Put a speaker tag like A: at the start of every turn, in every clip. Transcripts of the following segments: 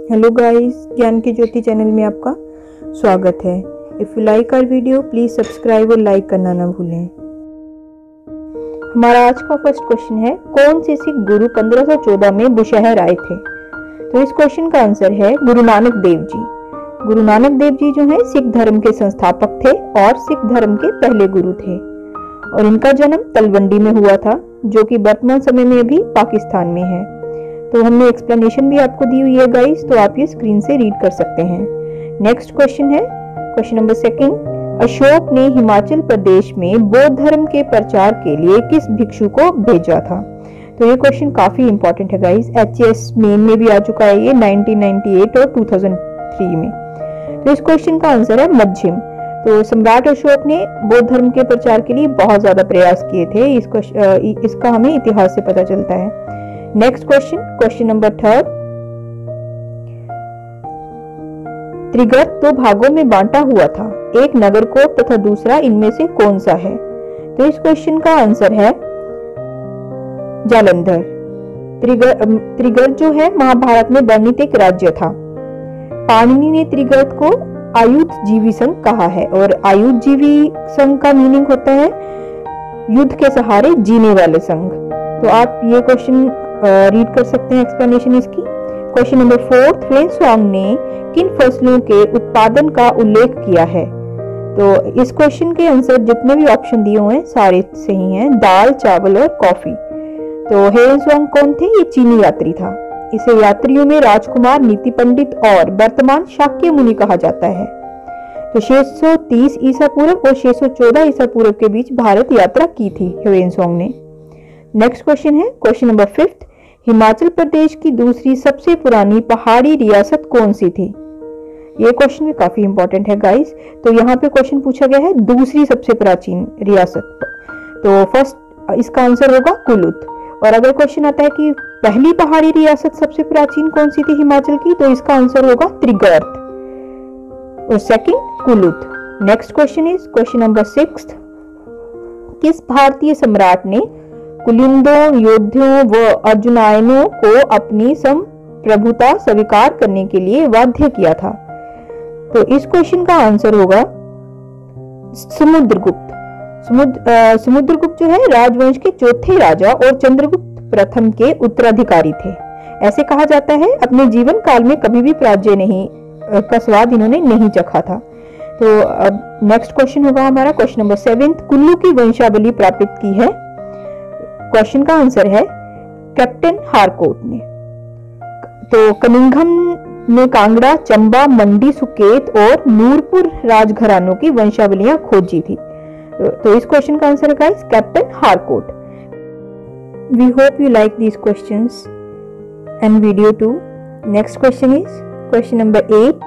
A: Hello guys, ज्ञान की ज्योति channel में आपका स्वागत है। If you like our video please subscribe और लाइक करना ना भूलें। हमारा आज का फर्स्ट क्वेश्चन है, कौन से सिख गुरु 1514 में बुशहर आए थे? तो इस क्वेश्चन का आंसर है गुरु नानक देव जी। गुरु नानक देव जी जो है सिख धर्म के संस्थापक थे और सिख धर्म के पहले गुरु थे और इनका जन्म तलवंडी में हुआ था, जो कि वर्तमान समय में भी पाकिस्तान में है। तो हमने एक्सप्लेनेशन भी आपको दी हुई है गाइस, तो आप ये स्क्रीन से रीड कर सकते हैं। नेक्स्ट क्वेश्चन है क्वेश्चन नंबर 2। अशोक ने हिमाचल प्रदेश में बौद्ध धर्म के प्रचार के लिए किस भिक्षु को भेजा था? तो ये क्वेश्चन काफी इंपॉर्टेंट है गाइस, एचएस मेन में भी आ चुका है ये 1998 और 2003 में। तो इस क्वेश्चन का आंसर है मध्यम। तो सम्राट अशोक ने बौद्ध धर्म के प्रचार के लिए बहुत ज्यादा प्रयास किए थे, इसका हमें इतिहास से पता चलता है। Next question number 3। त्रिगर्त 2 भागों में बांटा हुआ था, एक नगरकोट तथा दूसरा इनमें से कौन सा है? तो इस क्वेश्चन का आंसर है जालंधर। त्रिगर्त जो है महाभारत में वर्णित एक राज्य था। पाणिनि ने त्रिगर्त को आयुधजीवी संघ कहा है और आयुधजीवी संघ का मीनिंग होता है युद्ध के सहारे जीने वाले संघ। तो आप ये क्वेश्चन रीड कर सकते हैं एक्सप्लेनेशन इसकी। क्वेश्चन नंबर 4, ह्वेनसांग ने किन फसलों के उत्पादन का उल्लेख किया है? तो इस क्वेश्चन के आंसर जितने भी ऑप्शन दिए हुए हैं सारे सही हैं, दाल, चावल और कॉफी। तो ह्वेनसांग कौन थे? ये चीनी यात्री था। इसे यात्रियों में राजकुमार, नीति पंडित और वर्तमान शाक्य मुनि कहा जाता है। तो 630 ईसा पूर्व और 614 ईसा पूर्व के बीच भारत यात्रा की थी ह्वेनसांग ने। नेक्स्ट क्वेश्चन है क्वेश्चन नंबर 5। हिमाचल प्रदेश की दूसरी सबसे पुरानी पहाड़ी रियासत कौन सी थी? ये क्वेश्चन भी काफी इंपॉर्टेंट है गाइस। तो यहाँ पे क्वेश्चन पूछा गया है दूसरी सबसे प्राचीन रियासत। तो फर्स्ट इसका आंसर होगा कुलुत। और अगर क्वेश्चन आता है कि पहली पहाड़ी रियासत सबसे प्राचीन कौन सी थी हिमाचल की, तो इसका आंसर होगा त्रिगर्त और second Kuluta. Next question is question number 6। किस भारतीय सम्राट ने कुलिंदों, योद्धियों व अर्जुनायनों को अपनी संप्रभुता स्वीकार करने के लिए बाध्य किया था? तो इस क्वेश्चन का आंसर होगा समुद्रगुप्त। समुद्रगुप्त जो है राजवंश के चौथे राजा और चंद्रगुप्त प्रथम के उत्तराधिकारी थे। ऐसे कहा जाता है अपने जीवन काल में कभी भी पराजय का स्वाद इन्होंने नहीं चखा था। तो अब नेक्स्ट क्वेश्चन होगा हमारा क्वेश्चन नंबर 7। कुल्लू की वंशावली प्राप्त की है? क्वेश्चन का आंसर है कैप्टन हारकोट ने। तो कनिंघम ने कांगड़ा, चंबा, मंडी, सुकेत और नूरपुर राजघरानों की वंशावलियां खोजी थी। तो इस क्वेश्चन का आंसर है guys captain Harcourt. We hope you like these questions and video too. Next question is question number 8।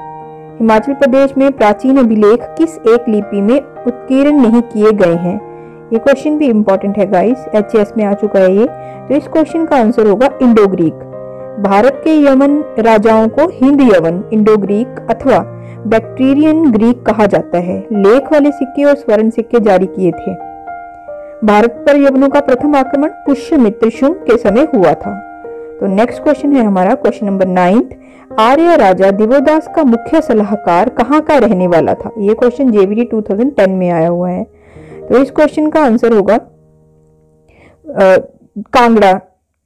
A: Himachal Pradesh में प्राचीन अभिलेख किस एक लिपि में उत्कीर्ण नहीं किए गए हैं? ये क्वेश्चन भी इंपॉर्टेंट है गाइस, एचएस में आ चुका है ये। तो इस क्वेश्चन का आंसर होगा इंडो ग्रीक। भारत के यवन राजाओं को हिंद यवन, इंडो ग्रीक अथवा बैक्ट्रियन ग्रीक कहा जाता है। लेख वाले सिक्के और स्वर्ण सिक्के जारी किए थे। भारत पर यवनों का प्रथम आक्रमण पुष्यमित्र शुंग के समय हुआ था। तो नेक्स्ट क्वेश्चन है हमारा क्वेश्चन नंबर 9। आर्य राजा दिवोदास का मुख्य सलाहकार कहाँ का रहने वाला था? ये क्वेश्चन जेवीडी 2010 में आया हुआ है। तो इस क्वेश्चन का आंसर होगा कांगड़ा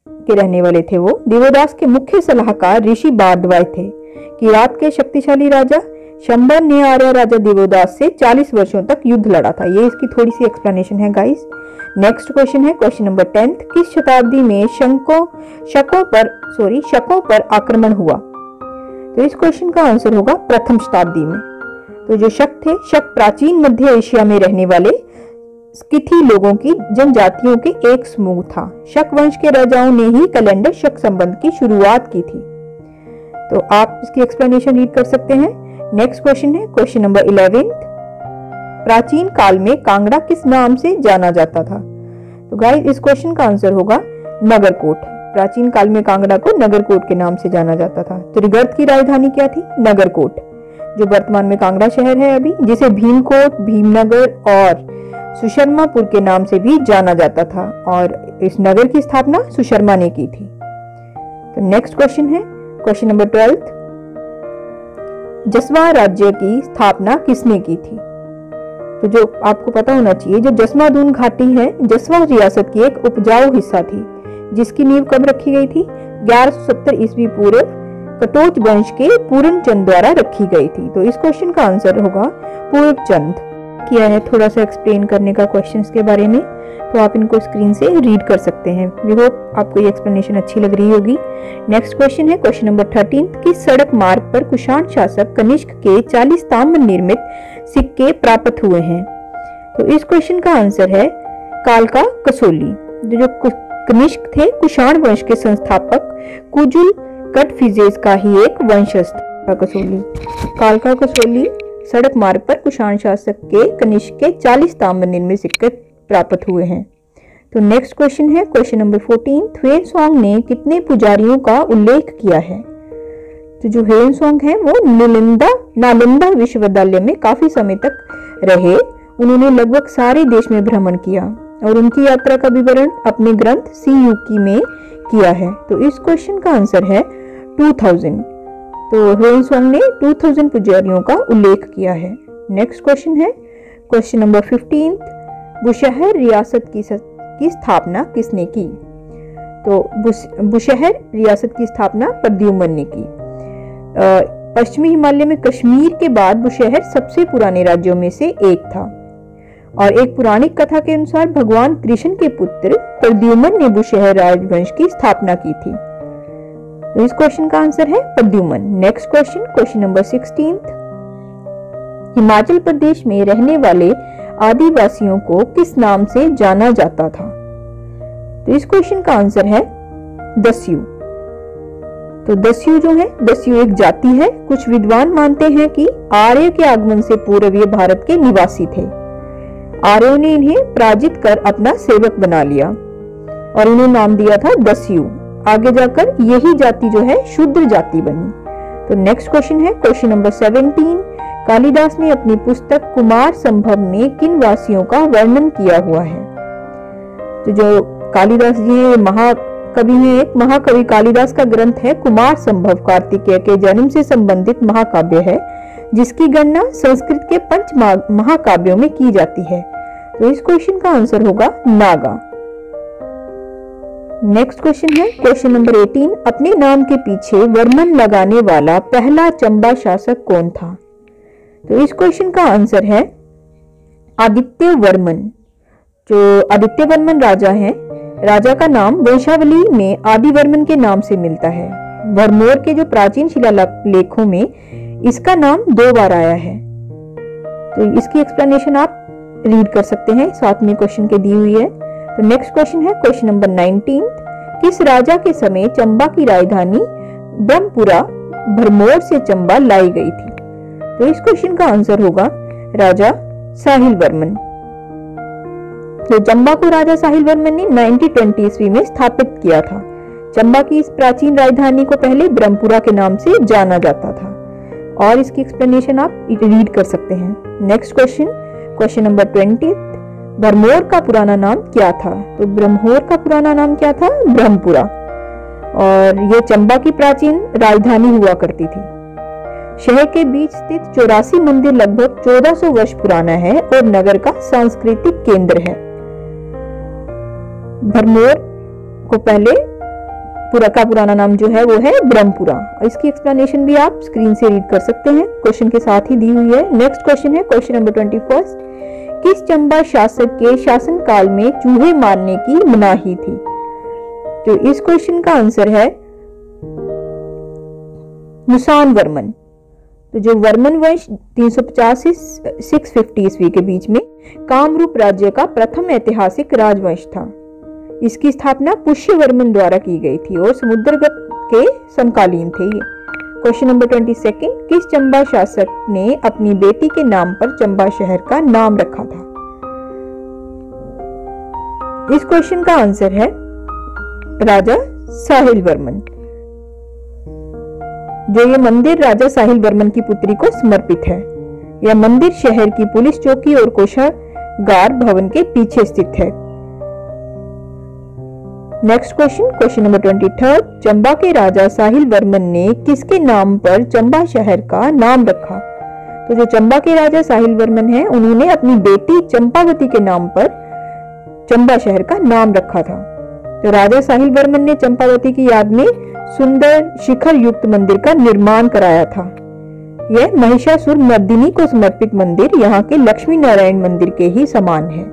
A: के रहने वाले थे वो। दिवोदास के मुख्य सलाहकार ऋषि बारद्वाज थे। किरात के शक्तिशाली राजा शंबर ने आर्य राजा दिवोदास से 40 वर्षों तक युद्ध लड़ा था। ये इसकी थोड़ी सी एक्सप्लेनेशन है गाइस। नेक्स्ट क्वेश्चन है क्वेश्चन नंबर 10। किस शताब्दी में शकों पर आक्रमण हुआ? तो इस क्वेश्चन का आंसर होगा प्रथम शताब्दी में। तो जो शक थे, शक प्राचीन मध्य एशिया में रहने वाले स्किथी लोगों की जनजातियों के एक समूह था। शक वंश के राजाओं ने ही कैलेंडर शक संबंध की शुरुआत की थी। तो आप इसकी एक्सप्लेनेशन रीड कर सकते हैं। नेक्स्ट क्वेश्चन है क्वेश्चन नंबर 11। प्राचीन काल में कांगड़ा किस नाम से जाना जाता था? तो गाइस इस क्वेश्चन का आंसर होगा नगरकोट। प्राचीन काल में कांगड़ा को नगरकोट के नाम से जाना जाता था। त्रिगर्त की राजधानी क्या थी? नगरकोट, जो वर्तमान में कांगड़ा शहर है अभी, जिसे भीमकोट, भीमनगर और सुशर्मापुर के नाम से भी जाना जाता था और इस नगर की स्थापना सुशर्मा ने की थी। तो नेक्स्ट क्वेश्चन है क्वेश्चन नंबर 12। जसवा राज्य की स्थापना किसने की थी? तो जो आपको पता होना चाहिए, जो जसवा दून घाटी है जसवा रियासत की एक उपजाऊ हिस्सा थी, जिसकी नींव कब रखी गई थी? 1170 ईस्वी पूर्व कटोच वंश के पूर्ण चंद द्वारा रखी गई थी। तो इस क्वेश्चन का आंसर होगा पूर्ण चंद। किया है थोड़ा सा एक्सप्लेन करने का क्वेश्चंस के बारे में, तो आप इनको स्क्रीन से रीड कर सकते हैं। वी होप आपको ये एक्सप्लेनेशन अच्छी लग रही होगी। नेक्स्ट क्वेश्चन है क्वेश्चन नंबर 13। किस सड़क मार्ग पर कुषाण शासक कनिष्क के 40 ताम्र निर्मित सिक्के प्राप्त हुए हैं? तो इस क्वेश्चन का आंसर है कालका कसोली। जो कनिष्क थे कुषाण वंश के संस्थापक कुजुल कटफिजेस का ही एक वंशज था कसोली। कालका कसोली सड़क मार्ग पर कुषाण शासक के कनिष्क के 40 ताम्र निर्मित सिक्के प्राप्त हुए हैं। तो नेक्स्ट क्वेश्चन है क्वेश्चन नंबर 14। ह्वेनसांग ने कितने पुजारियों का उल्लेख किया है? तो जो ह्वेनसांग है वो नालंदा विश्वविद्यालय में काफी समय तक रहे। उन्होंने लगभग सारे देश में भ्रमण किया और उनकी यात्रा का विवरण अपने ग्रंथ सी युकी में किया है। तो इस क्वेश्चन का आंसर है 2000। तो ह्वेनसांग ने 2000 पुजारियों का उल्लेख किया है। नेक्स्ट क्वेश्चन है क्वेश्चन नंबर 15। बुशहर रियासत की स्थापना किसने की? तो बुशहर रियासत की स्थापना प्रद्युम्न ने की। पश्चिमी हिमालय में कश्मीर के बाद बुशहर सबसे पुराने राज्यों में से एक था और एक पौराणिक कथा के अनुसार भगवान कृष्ण के पुत्र प्रद्युम्न ने बुशहर राजवंश की स्थापना की थी। तो इस क्वेश्चन का आंसर है Pradyumna. Next question number 16। Himachal Pradesh में रहने वाले आदिवासियों को किस नाम से जाना जाता था? तो इस क्वेश्चन का आंसर है दस्यू। तो दस्यू जो है, दस्यू एक जाति है। कुछ विद्वान मानते हैं कि आर्य के आगमन से पूर्व ये भारत के निवासी थे। आर्यों ने इन्हें पराजित कर अपना सेवक बना लिया और इन्हें नाम दिया था दस्यू। आगे जाकर यही जाति जो है शूद्र जाति बनी। तो नेक्स्ट क्वेश्चन है क्वेश्चन नंबर 17। कालिदास ने अपनी पुस्तक कुमार संभव में किन वासियों का वर्णन किया हुआ है? तो जो कालिदास जी है महाकवि है, एक महाकवि कालिदास का ग्रंथ है कुमार संभव कार्तिकेय के जन्म से संबंधित महाकाव्य है, जिसकी गणना संस्कृत के पंच महाकाव्यों में की जाती है। तो इस क्वेश्चन का आंसर होगा नागा। नेक्स्ट क्वेश्चन है क्वेश्चन नंबर 18। अपने नाम के पीछे वर्मन लगाने वाला पहला चंबा शासक कौन था? तो इस क्वेश्चन का आंसर है आदित्य वर्मन। जो आदित्य वर्मन राजा हैं, राजा का नाम वंशावली में आदिवर्मन के नाम से मिलता है। भरमौर के जो प्राचीन शिलालेखों में इसका नाम 2 बार आया है। तो इसकी एक्सप्लेनेशन आप रीड कर सकते हैं, साथ में क्वेश्चन के दी हुई है। तो नेक्स्ट क्वेश्चन है क्वेश्चन नंबर 19। किस राजा के समय चंबा की राजधानी ब्रह्मपुरा भरमौर से चंबा लाई गई थी? तो इस क्वेश्चन का आंसर होगा राजा साहिल वर्मन। तो चंबा को राजा साहिल वर्मन ने 1920 ईस्वी में स्थापित किया था। चंबा की इस प्राचीन राजधानी को पहले ब्रह्मपुरा के नाम से जाना जाता था और इसकी एक्सप्लेनेशन आप रीड कर सकते हैं। Next question number 20। भरमौर का पुराना नाम क्या था? तो ब्रह्मौर का पुराना नाम क्या था? ब्रह्मपुरा। और यह चंबा की प्राचीन राजधानी हुआ करती थी। शहर के बीच स्थित 84 मंदिर लगभग 1400 वर्ष पुराना है और नगर का सांस्कृतिक केंद्र है। भरमौर को पहले पुराना नाम जो है वो है ब्रह्मपुरा। इसकी एक्सप्लेनेशन भी आप स्क्रीन से रीड कर सकते हैं, क्वेश्चन के साथ ही दी हुई है। नेक्स्ट क्वेश्चन है क्वेश्चन नंबर 21। किस चंबा शासक के शासनकाल में चूहे मारने की मनाही थी? तो इस क्वेश्चन का आंसर है मुसान वर्मन। तो जो वर्मन वंश 350 से 650 ईस्वी के बीच में कामरूप राज्य का प्रथम ऐतिहासिक राजवंश था। इसकी स्थापना पुष्यवर्मन द्वारा की गई थी और समुद्रगत के समकालीन थे ये। Question number 22। किस चंबा शासक ने अपनी बेटी के नाम पर चंबा शहर का नाम रखा था? इस क्वेश्चन का आंसर है राजा साहिल वर्मन। जो ये मंदिर राजा साहिल वर्मन की पुत्री को समर्पित है। यह मंदिर शहर की पुलिस चौकी और कोषागार भवन के पीछे स्थित है। नेक्स्ट क्वेश्चन नंबर 23, चंबा के राजा साहिल वर्मन ने किसके नाम पर चंबा शहर का नाम रखा? तो जो चंबा के राजा साहिल वर्मन है, उन्होंने अपनी बेटी चंपावती के नाम पर चंबा शहर का नाम रखा था। तो राजा साहिल वर्मन ने चंपावती की याद में सुंदर शिखर युक्त मंदिर का निर्माण कराया था। यह महिषासुर मर्दिनी को समर्पित मंदिर यहाँ के लक्ष्मी नारायण मंदिर के ही समान है।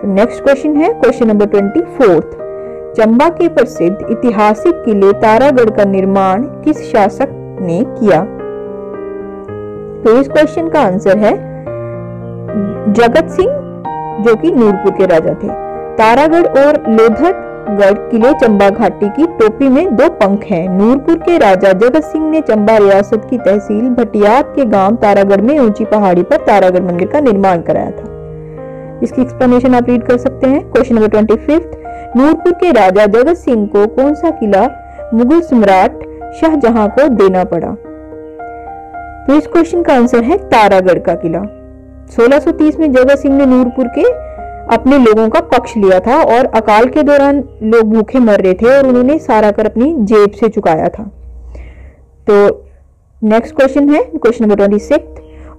A: तो नेक्स्ट क्वेश्चन है क्वेश्चन नंबर 24, चंबा के प्रसिद्ध ऐतिहासिक किले तारागढ़ का निर्माण किस शासक ने किया? तो इस क्वेश्चन का आंसर है जगत सिंह, जो कि नूरपुर के राजा थे। तारागढ़ और लोधरगढ़ किले चंबा घाटी की टोपी में दो पंख हैं। नूरपुर के राजा जगत सिंह ने चंबा रियासत की तहसील भटियात के गांव तारागढ़ में ऊंची पहाड़ी पर तारागढ़ मंदिर का निर्माण कराया था। इसकी एक्सप्लेनेशन आप रीड कर सकते हैं। क्वेश्चन नंबर 25, नूरपुर के राजा जगत सिंह को कौन सा किला मुगल सम्राट शाहजहां को देना पड़ा? तो इस क्वेश्चन का आंसर है तारागढ़ का किला। 1630 में जगत सिंह ने नूरपुर के अपने लोगों का पक्ष लिया था और अकाल के दौरान लोग भूखे मर रहे थे और उन्होंने सारा कर अपनी जेब से चुकाया था। तो नेक्स्ट क्वेश्चन है क्वेश्चन नंबर 26,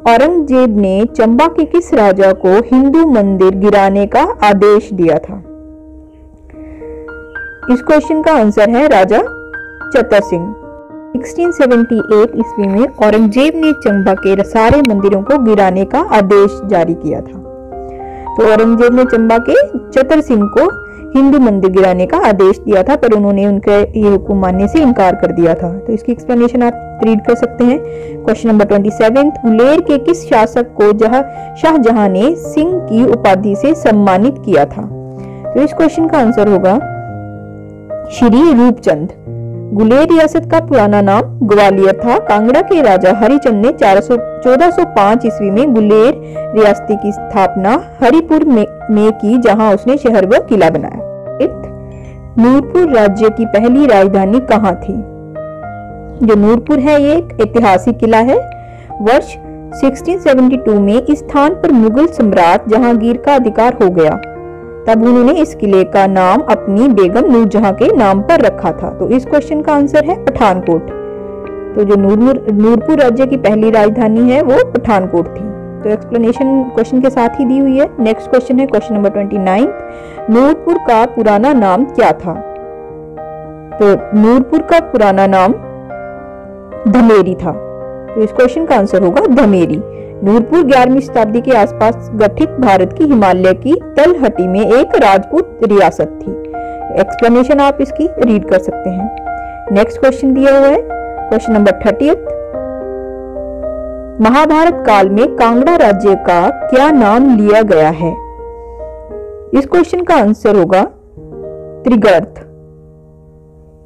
A: औरंगजेब ने चंबा के किस राजा को हिंदू मंदिर गिराने का आदेश दिया था? इस क्वेश्चन का आंसर है राजा चतर सिंह। 1678 ईस्वी में औरंगजेब ने चंबा के सारे मंदिरों को गिराने का आदेश जारी किया था। तो औरंगजेब ने चंबा के चतर सिंह को हिंदू मंदिर गिराने का आदेश दिया था, पर उन्होंने उनके ये हुक्म मानने से इनकार कर दिया था। तो इसकी एक्सप्लेनेशन आप रीड कर सकते हैं। क्वेश्चन नंबर 27, गुलेर के किस शासक को शाहजहां ने सिंह की उपाधि से सम्मानित किया था? तो इस क्वेश्चन का आंसर होगा श्री रूपचंद। गुलेर रियासत का पुराना नाम ग्वालियर था। कांगड़ा के राजा हरिचंद ने 1405 ईस्वी में गुलेर रियासत की स्थापना हरिपुर में की, जहां उसने शहर व किला बनाया। नूरपुर राज्य की पहली राजधानी कहाँ थी? जो नूरपुर है ये एक ऐतिहासिक किला है। वर्ष 1672 में इस स्थान पर मुगल सम्राट जहांगीर का अधिकार हो गया, तब उन्होंने इस किले का नाम अपनी बेगम नूरजहां के नाम पर रखा था। तो इस क्वेश्चन का आंसर है पठानकोट। तो जो नूरपुर राज्य की पहली राजधानी है वो पठानकोट थी। तो एक्सप्लेनेशन क्वेश्चन के साथ ही दी हुई है। नेक्स्ट क्वेश्चन है क्वेश्चन नंबर 29, नूरपुर का पुराना नाम क्या था? तो नूरपुर का पुराना नाम धमेरी था। तो इस क्वेश्चन का आंसर होगा धमेरी। नूरपुर 11वीं शताब्दी के आसपास गठित भारत की हिमालय की तलहटी में एक राजपूत रियासत थी। एक्सप्लेनेशन आप इसकी रीड कर सकते हैं। नेक्स्ट क्वेश्चन दिया हुआ है क्वेश्चन नंबर 30, महाभारत काल में कांगड़ा राज्य का क्या नाम लिया गया है? इस क्वेश्चन का आंसर होगा त्रिगर्त।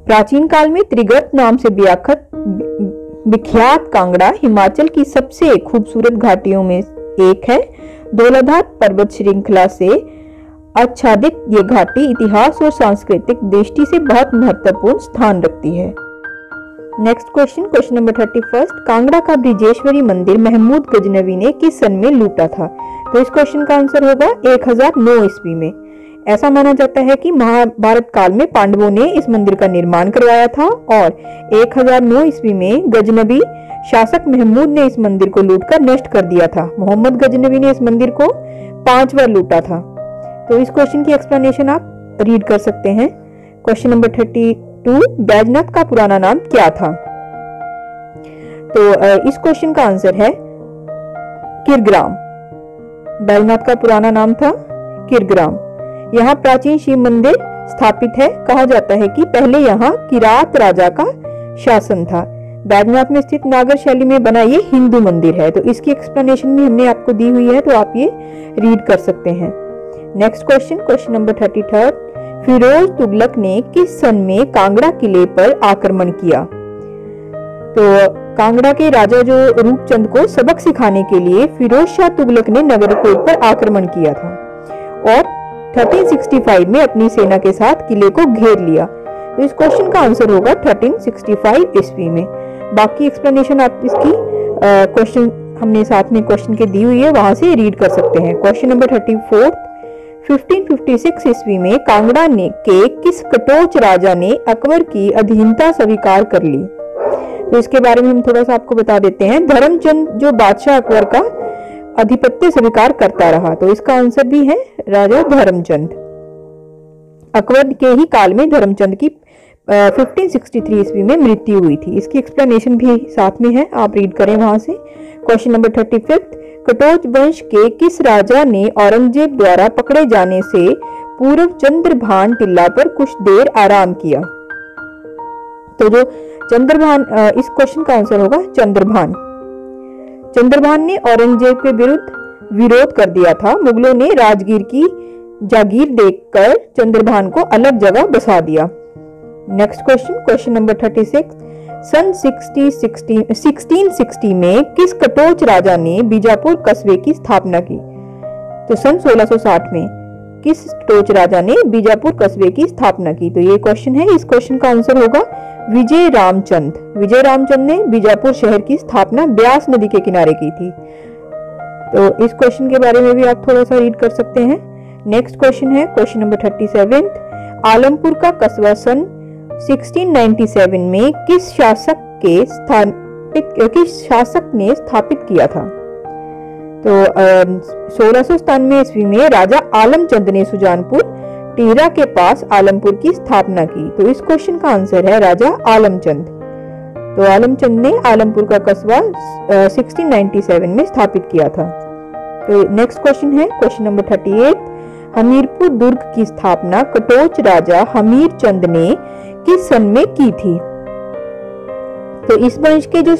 A: प्राचीन काल में त्रिगर्त नाम से विख्यात कांगड़ा हिमाचल की सबसे खूबसूरत घाटियों में एक है। धौलाधार पर्वत श्रृंखला से आच्छादित ये घाटी इतिहास और सांस्कृतिक दृष्टि से बहुत महत्वपूर्ण स्थान रखती है। नेक्स्ट क्वेश्चन नंबर 31, कांगड़ा का ब्रिजेश्वरी मंदिर महमूद गजनवी ने किस सन में लूटा था? तो इस क्वेश्चन का आंसर होगा 1009 ईस्वी में। ऐसा माना जाता है कि महाभारत काल में पांडवों ने इस मंदिर का निर्माण करवाया था और 1009 ईस्वी में गजनवी शासक महमूद ने इस मंदिर को लूटकर नष्ट कर दिया था। मोहम्मद गजनवी ने इस मंदिर को 5 बार लूटा था। तो इस क्वेश्चन की एक्सप्लेनेशन आप रीड कर सकते हैं। क्वेश्चन नंबर 32, बैजनाथ का पुराना नाम क्या था? तो इस क्वेश्चन का आंसर है किरग्राम। बैजनाथ का पुराना नाम था किरग्राम। यहाँ प्राचीन शिव मंदिर स्थापित है। कहा जाता है कि पहले यहाँ किरात राजा का शासन था। बैजनाथ में स्थित नागर शैली में बना ये हिंदू मंदिर है। तो इसकी एक्सप्लेनेशन भी हमने आपको दी हुई है, तो आप ये रीड कर सकते हैं। Next question number 33, Firoz Tughlaq ने किस सन में कांगड़ा किले पर आक्रमण किया? तो कांगड़ा के राजा जो रूपचंद को सबक सिखाने के लिए फिरोज शाह तुगलक ने नगरकोट पर आक्रमण किया था और 1365 में अपनी सेना के साथ किले को घेर लिया। तो इस क्वेश्चन का आंसर होगा 1365 ईस्वी में। बाकी एक्सप्लेनेशन आप इसकी क्वेश्चन हमने साथ में क्वेश्चन के दी हुई है, वहां से रीड कर सकते हैं। क्वेश्चन नंबर 34, 1556 ईस्वी में कांगड़ा ने के किस कटोच राजा ने अकबर की अधीनता स्वीकार कर ली? तो इसके बारे में हम थोड़ा सा आपको बता देते हैं। धर्मचंद जो बादशाह अकबर का आधिपत्य स्वीकार करता रहा, तो इसका आंसर भी है राजा धर्मचंद। अकबर के ही काल में धर्मचंद की 1563 ईस्वी में मृत्यु हुई थी। इसकी एक्सप्लेनेशन भी साथ में है, आप रीड करें वहां से। क्वेश्चन नंबर 35, कटोच वंश के किस राजा ने औरंगजेब द्वारा पकड़े जाने से पूर्व चंद्रभान टिल्ला पर कुछ देर आराम किया? तो जो चंद्रभान, इस क्वेश्चन का आंसर होगा चंद्रभान। चंद्रभान ने औरंगजेब के विरुद्ध विरोध कर दिया था। मुगलों ने राजगीर की जागीर देखकर चंद्रभान को अलग जगह बसा दिया। नेक्स्ट क्वेश्चन, क्वेश्चन नंबर 36, सन 1660 में किस कटोच राजा ने बीजापुर कस्बे की स्थापना की? तो सन 1660 में किस कटोच राजा ने बीजापुर कस्बे की स्थापना की? तो ये क्वेश्चन है, इस क्वेश्चन का आंसर होगा विजय रामचंद। विजय रामचंद ने बीजापुर शहर की स्थापना ब्यास नदी के किनारे की थी। तो इस क्वेश्चन के बारे में भी आप थोड़ा सा रीड कर सकते हैं। नेक्स्ट क्वेश्चन है क्वेश्चन नंबर 37, आलमपुर का कस्बा सन 1697 में किस शासक ने स्थापित किया था? तो 1697 ईस्वी में राजा आलमचंद ने सुजानपुर टीरा के पास आलमपुर की स्थापना की। तो इस क्वेश्चन का आंसर है राजा आलमचंद। तो आलमचंद ने आलमपुर का कस्बा 1697 में स्थापित किया था। तो नेक्स्ट क्वेश्चन है क्वेश्चन नंबर 38, हमीरपुर दुर्ग की स्थापना कटोच राजा हमीर चंद ने किस सन में की थी? तो इस वंश के जो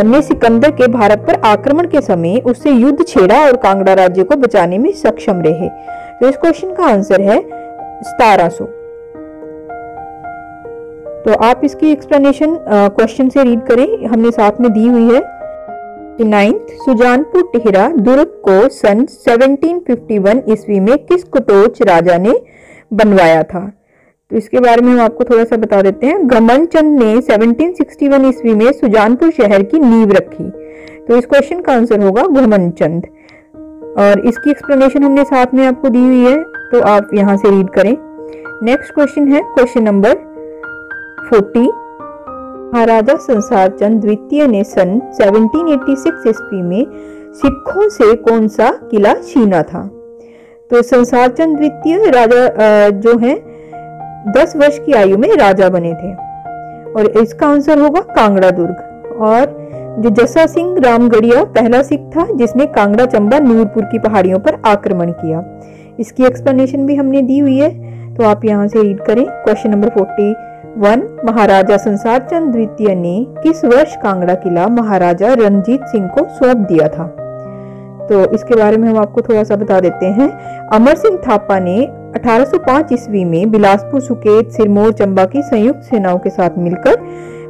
A: ने सिकंदर के भारत पर आक्रमण के समय उससे युद्ध छेड़ा और कांगड़ा राज्य को बचाने में सक्षम रहे। तो इस क्वेश्चन का आंसर है 1700। तो आप इसकी एक्सप्लेनेशन क्वेश्चन से रीड करें, हमने साथ में दी हुई है। 9th, सुजानपुर टिहरा दुर्ग को सन 1751 ईस्वी में किस कटोच राजा ने बनवाया था? तो इसके बारे में हम आपको थोड़ा सा बता देते हैं। घमंडचंद ने 1761 ईस्वी में सुजानपुर शहर की नींव रखी। तो इस क्वेश्चन का आंसर होगा घमंडचंद, और इसकी एक्सप्लेनेशन हमने साथ में आपको दी हुई है, तो आप यहां से रीड करें। नेक्स्ट क्वेश्चन है क्वेश्चन नंबर 40, महाराजा संसार चंद द्वितीय ने सन 1786 ईस्वी में सिखों से कौन सा किला छीना था? तो संसार चंद द्वितीय राजा जो है 10 वर्ष की आयु में राजा बने थे, और इसका आंसर होगा कांगड़ा दुर्ग। और जो जसा सिंह रामगढ़िया पहला सिख था जिसने कांगड़ा, चंबा, नूरपुर की पहाड़ियों पर आक्रमण किया। इसकी एक्सप्लेनेशन भी हमने दी हुई है, तो आप यहां से रीड करें। क्वेश्चन नंबर 41, महाराजा संसार चंद द्वितीय ने किस वर्ष कांगड़ा किला महाराजा रणजीत सिंह को सौंप दिया था? तो इसके बारे में हम आपको थोड़ा सा बता देते हैं। अमर सिंह थापा ने 1805 ईस्वी में बिलासपुर, सुकेत, सिरमौर, चंबा की संयुक्त सेनाओं के साथ मिलकर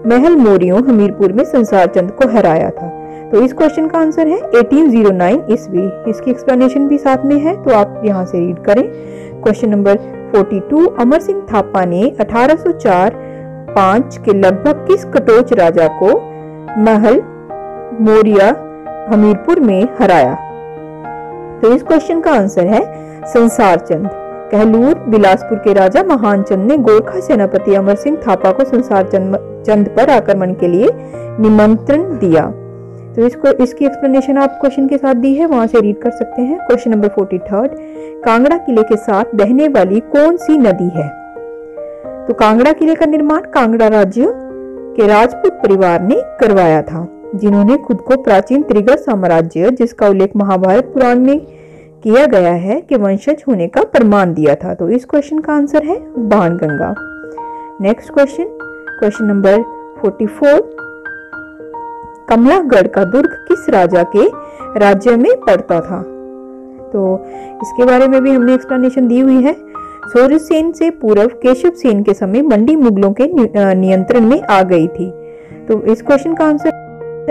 A: महल मोरियों हमीरपुर में संसार चंद को हराया था। तो इस क्वेश्चन का आंसर है 1809 ईस्वी। इसकी एक्सप्लेनेशन भी साथ में है, तो आप यहाँ से रीड करें। क्वेश्चन नंबर 42, अमर सिंह थापा ने 1804-5 के लगभग किस कटोच राजा को महल मोरिया हमीरपुर में हराया? तो इस क्वेश्चन का आंसर है संसार चंद। कहलूर, बिलासपुर के राजा महान चंद ने गोरखा सेनापति अमर सिंह थापा को संसार चंद पर आक्रमण के लिए निमंत्रण दिया। तो इसकी एक्सप्लेनेशन आप क्वेश्चन के साथ दी है, वहां से रीड कर सकते हैं। क्वेश्चन नंबर 43, कांगड़ा किले के साथ बहने वाली कौन सी नदी है? तो कांगड़ा किले का निर्माण कांगड़ा राज्य के राजपूत परिवार ने करवाया था, जिन्होंने खुद को प्राचीन त्रिगढ़ साम्राज्य, जिसका उल्लेख महाभारत पुराण में किया गया है, के वंशज होने का प्रमाण दिया था। तो इस क्वेश्चन का आंसर है Banganga. Next question, question number 44, Kamalagarh का दुर्ग किस राजा के राज्य में पड़ता था? तो इसके बारे में भी हमने एक्सप्लेनेशन दी हुई है। सूरजसेन से पूर्व केशव सेन के समय मंडी मुगलों के नियंत्रण में आ गई थी। तो इस क्वेश्चन का आंसर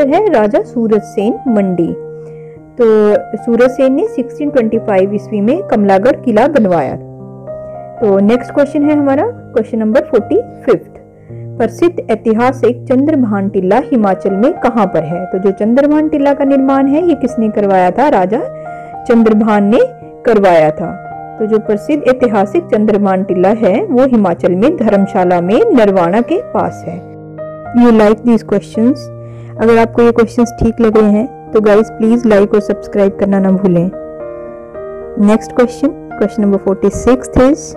A: है राजा सूरजसेन मंडी। तो सूरजसेन ने 1625 ईस्वी में कमलागढ़ किला बनवाया। तो नेक्स्ट क्वेश्चन है हमारा क्वेश्चन नंबर 45, प्रसिद्ध ऐतिहासिक चंद्रभान टिल्ला हिमाचल में कहां पर है? तो जो चंद्रभान टिल्ला का निर्माण है, ये किसने करवाया था? राजा चंद्रभान ने करवाया था। तो जो प्रसिद्ध ऐतिहासिक चंद्रमान टीला है वो हिमाचल में धर्मशाला में नरवाना के पास है। You like these questions? अगर आपको ये क्वेश्चंस ठीक लग रहे हैं तो गाइस प्लीज लाइक और सब्सक्राइब करना ना भूलें। Next question number 46 is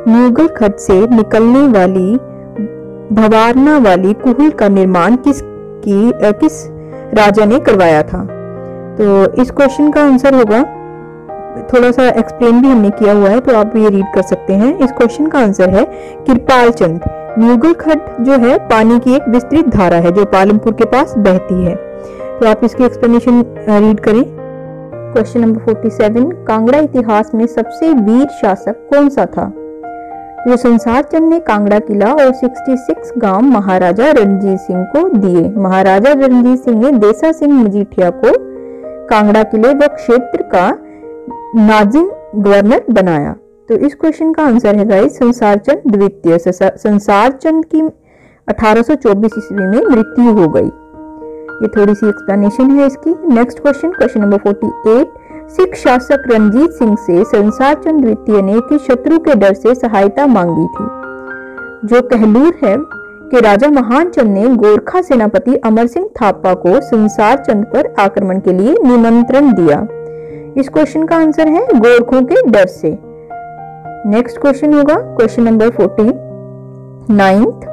A: Neugal खड्ड से निकलने वाली भवारना वाली कुहल का निर्माण किस राजा ने करवाया था? तो इस क्वेश्चन का आंसर होगा, थोड़ा सा एक्सप्लेन भी हमने किया हुआ है तो आप ये रीड कर सकते हैं। इस क्वेश्चन का आंसर है कृपाल चंद। न्यूगल खड्ड जो है पानी की एक विस्तृत धारा है जो पालमपुर के पास बहती है। तो आप इसकी एक्सप्लेनेशन रीड करें। क्वेश्चन नंबर 47 कांगड़ा इतिहास में सबसे वीर शासक कौन सा था? जो संसार चंद ने कांगड़ा किला और 66 गांव महाराजा रणजीत सिंह को दिए। महाराजा रणजीत सिंह ने देसा सिंह मजीठिया को कांगड़ा किले व क्षेत्र का नाजिम गवर्नर बनाया। तो इस क्वेश्चन का आंसर है गाइस संसार चंद द्वितीय। संसार चंद की 1824 ईस्वी में मृत्यु हो गई। ये थोड़ी सी एक्सप्लेनेशन है इसकी। नेक्स्ट क्वेश्चन नंबर 48 सिख शासक रणजीत सिंह से संसार चंद द्वितीय ने किस शत्रु के डर से सहायता मांगी थी? जो कहलूर है कि राजा महान चंद ने गोरखा सेनापति अमर सिंह थापा को संसार चंद पर आक्रमण के लिए निमंत्रण दिया। इस क्वेश्चन का आंसर है गोरखों के डर से। नेक्स्ट क्वेश्चन होगा क्वेश्चन नंबर 49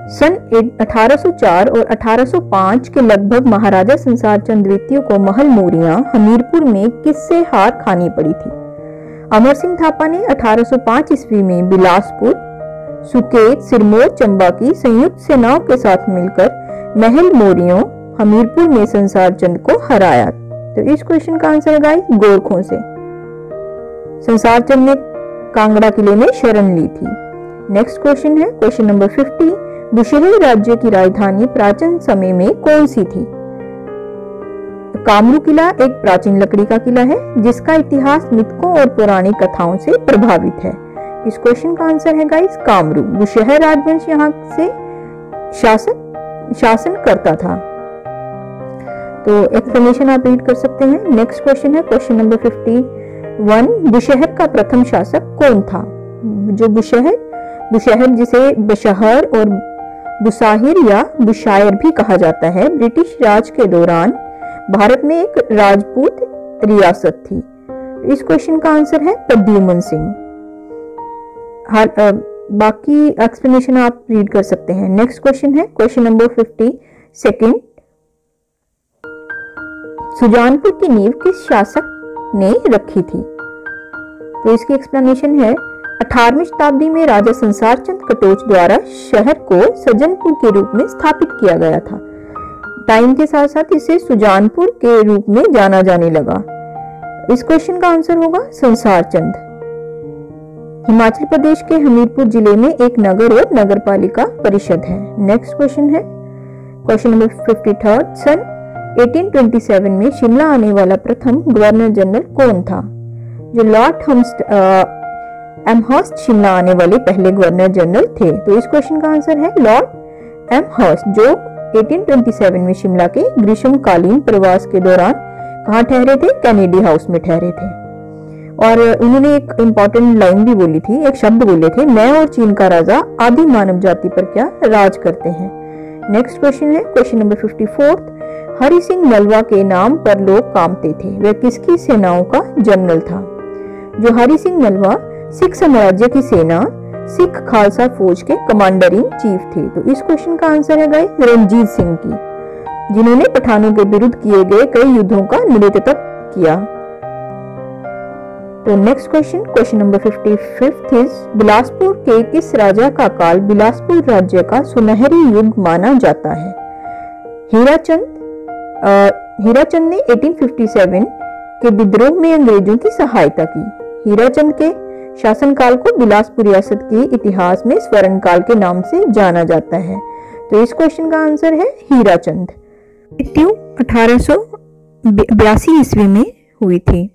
A: सन 1804 और 1805 के लगभग महाराजा संसार चंद द्वितीय को महल मोरियां हमीरपुर में किससे हार खानी पड़ी थी? अमर सिंह थापा ने 1805 ईस्वी में बिलासपुर, सुकेत, सिरमौर, चंबा की संयुक्त सेनाओं के साथ मिलकर महल मोरियों हमीरपुर में संसार चंद को हराया। तो इस क्वेश्चन का आंसर है गाइस गोरखों से। संसार चंद ने कांगड़ा किले में शरण ली थी। नेक्स्ट क्वेश्चन है क्वेश्चन नंबर 50 बुशहर राज्य की राजधानी प्राचीन समय में कौन सी थी? कामरू किला एक प्राचीन लकड़ी का किला है जिसका इतिहास मिथकों और पौराणिक कथाओं से प्रभावित है। इस क्वेश्चन का आंसर है गाइस कामरू। बुशहर राजवंश यहाँ से शासन करता था। तो एक्सप्लेनेशन आप रीड कर सकते हैं। नेक्स्ट क्वेश्चन है क्वेश्चन नंबर 51 बुशहर का प्रथम शासक कौन था? जो बुशहर जिसे बशहर और बुसाहिर या बुशायर भी कहा जाता है, ब्रिटिश राज के दौरान भारत में एक राजपूत रियासत थी। इस क्वेश्चन का आंसर है प्रद्युमन सिंह। बाकी एक्सप्लेनेशन आप रीड कर सकते हैं। नेक्स्ट क्वेश्चन है क्वेश्चन नंबर 52 सुजानपुर की नींव किस शासक ने रखी थी? तो इसकी एक्सप्लेनेशन है 18वीं शताब्दी में राजा संसार चंद कटोच द्वारा शहर को सज्जनपुर के रूप में स्थापित किया गया था। टाइम के साथ साथ इसे सुजानपुर के रूप में जाना जाने लगा। इस क्वेश्चन का आंसर होगा संसार चंद। हिमाचल प्रदेश के हमीरपुर जिले में एक नगर और नगर पालिका परिषद है। नेक्स्ट क्वेश्चन है क्वेश्चन नंबर 53 सन 1827 में शिमला आने वाला प्रथम गवर्नर जनरल कौन था? जो लॉर्ड एमहर्स्ट शिमला आने वाले पहले गवर्नर जनरल थे। तो इस क्वेश्चन का आंसर है लॉर्ड एमहर्स्ट जो 1827 में शिमला के ग्रीष्मकालीन प्रवास के दौरान कहाँ ठहरे थे? कैनेडी हाउस में ठहरे थे। और उन्होंने एक इंपॉर्टेंट लाइन भी बोली थी, एक शब्द बोले थे, मैं और चीन का राजा आदि मानव जाति पर क्या राज करते हैं। नेक्स्ट क्वेश्चन है क्वेश्चन नंबर 54 हरि सिंह नलवा के नाम पर लोग कामते थे, वह किसकी सेनाओं का जनरल था? जो हरि सिंह नलवा सिख साम्राज्य की सेना सिख खालसा फौज के कमांडर इन चीफ थे। तो इस क्वेश्चन का आंसर है गाइस रणजीत सिंह की, जिन्होंने पठानों के विरुद्ध किए गए कई युद्धों का नेतृत्व किया। तो नेक्स्ट क्वेश्चन नंबर 55 बिलासपुर के किस राजा का काल बिलासपुर राज्य का सुनहरी युग माना जाता है? हीराचंद ने 1857 के विद्रोह में अंग्रेजों की सहायता की। हीराचंद के शासनकाल को बिलासपुर रियासत के इतिहास में स्वर्ण काल के नाम से जाना जाता है। तो इस क्वेश्चन का आंसर है हीराचंद। मृत्यु 1882 ईस्वी में हुई थी।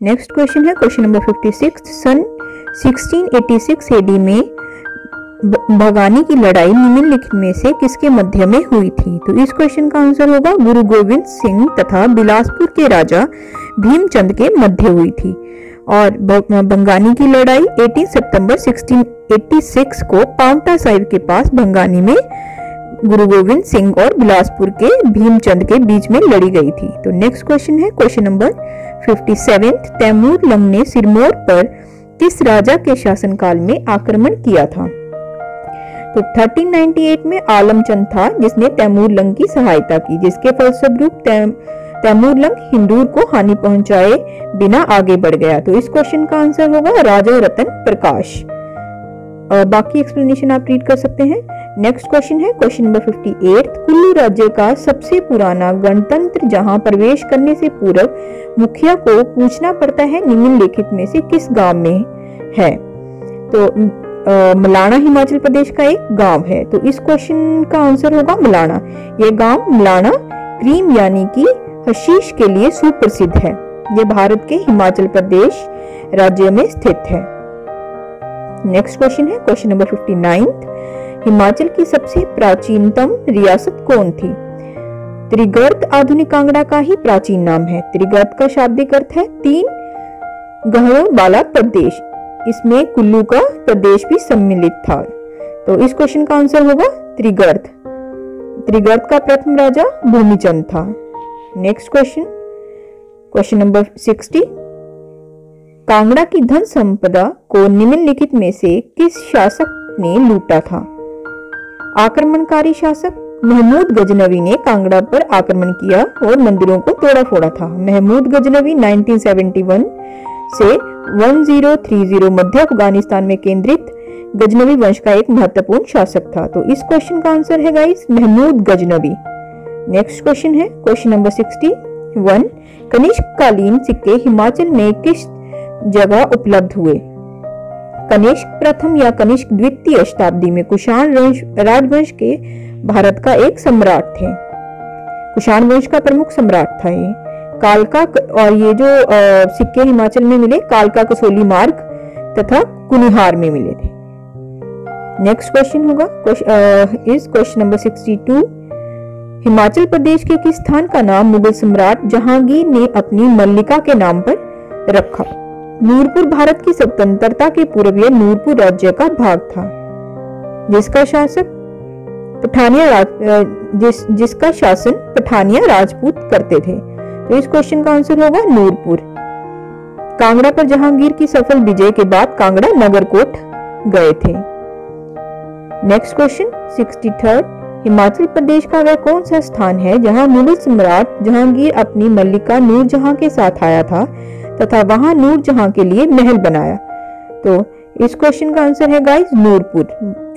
A: नेक्स्ट क्वेश्चन है क्वेश्चन नंबर 56 सन 1686 एडी में भगानी की लड़ाई निम्नलिखित में से किसके मध्य में हुई थी? तो इस क्वेश्चन का आंसर होगा गुरु गोविंद सिंह तथा बिलासपुर के राजा भीमचंद के मध्य हुई थी। और भंगानी की लड़ाई 18 सितंबर 1686 को पांवटा साहिब के पास भंगानी में गुरु गोविंद सिंह और बिलासपुर के भीमचंद के बीच में लड़ी गई थी। तो नेक्स्ट क्वेश्चन है क्वेश्चन नंबर 57। तैमूर लंग ने सिरमौर पर किस राजा के शासनकाल में आक्रमण किया था? तो 1398 में आलमचंद था जिसने तैमूर लंग की सहायता की, जिसके फलस्वरूप तैमूर लंग हिंदूर को हानि पहुंचाए बिना आगे बढ़ गया। तो इस क्वेश्चन का आंसर होगा राजा रतन प्रकाश। बाकी एक्सप्लेनेशन आप रीड कर सकते हैं। नेक्स्ट क्वेश्चन है क्वेश्चन नंबर 58। कुल्लू राज्य का सबसे पुराना गणतंत्र जहां प्रवेश करने से पूर्व मुखिया को पूछना पड़ता है निम्नलिखित में से किस गांव में है? तो मलाना हिमाचल प्रदेश का एक गांव है। तो इस क्वेश्चन का आंसर होगा मलाना। यह गांव मलाना क्रीम यानी कि हशीश के लिए सुप्रसिद्ध है। यह भारत के हिमाचल प्रदेश राज्य में स्थित है। नेक्स्ट क्वेश्चन है क्वेश्चन नंबर 59। हिमाचल की सबसे प्राचीनतम रियासत कौन थी? त्रिगर्त आधुनिक कांगड़ा का ही प्राचीन नाम है। त्रिगर्त का शाब्दिक अर्थ है 3 गहरों वाला प्रदेश। इसमें कुल्लू का प्रदेश भी सम्मिलित था। तो इस क्वेश्चन का आंसर होगा त्रिगर्त। त्रिगर्त का प्रथम राजा भूमिचंद था। Next question question number 60। Kangra की धन संपदा को निम्नलिखित में से किस शासक ने लूटा था? आक्रमणकारी शासक महमूद गजनवी ने कांगड़ा पर आक्रमण किया और मंदिरों को तोड़ा फोड़ा था। महमूद गजनवी 1971 से 1030 मध्य अफगानिस्तान में केंद्रित गजनवी वंश का एक महत्वपूर्ण शासक था। तो इस क्वेश्चन का आंसर है guys Mahmud Ghaznavi. Next question है क्वेश्चन नंबर 61। कनिष्क कालीन सिक्के हिमाचल में किस जगह उपलब्ध हुए? कनिष्क प्रथम या कनिष्क द्वितीय शताब्दी में कुषाण राजवंश के भारत का एक सम्राट थे। कुषाण वंश का प्रमुख सम्राट था ये। कालका और ये जो सिक्के हिमाचल में मिले कालका कसोली मार्ग तथा कुनिहार में मिले थे। नेक्स्ट क्वेश्चन होगा इस क्वेश्चन नंबर 62। हिमाचल प्रदेश के किस स्थान का नाम मुगल सम्राट जहांगीर ने अपनी मल्लिका के नाम पर रखा? नूरपुर भारत की स्वतंत्रता के पूर्व यह नूरपुर राज्य का भाग था, जिसका शासन पठानिया राजपूत करते थे। तो इस क्वेश्चन का आंसर होगा नूरपुर। कांगड़ा पर जहांगीर की सफल विजय के बाद कांगड़ा नगरकोट गए थे। Next question 63। हिमाचल प्रदेश का वह कौन सा स्थान है जहां मुगल सम्राट जहांगीर अपनी मल्लिका नूरजहां के साथ आया था तथा वहां नूरजहां के लिए महल बनाया? तो इस क्वेश्चन का आंसर है गाइस नूरपुर।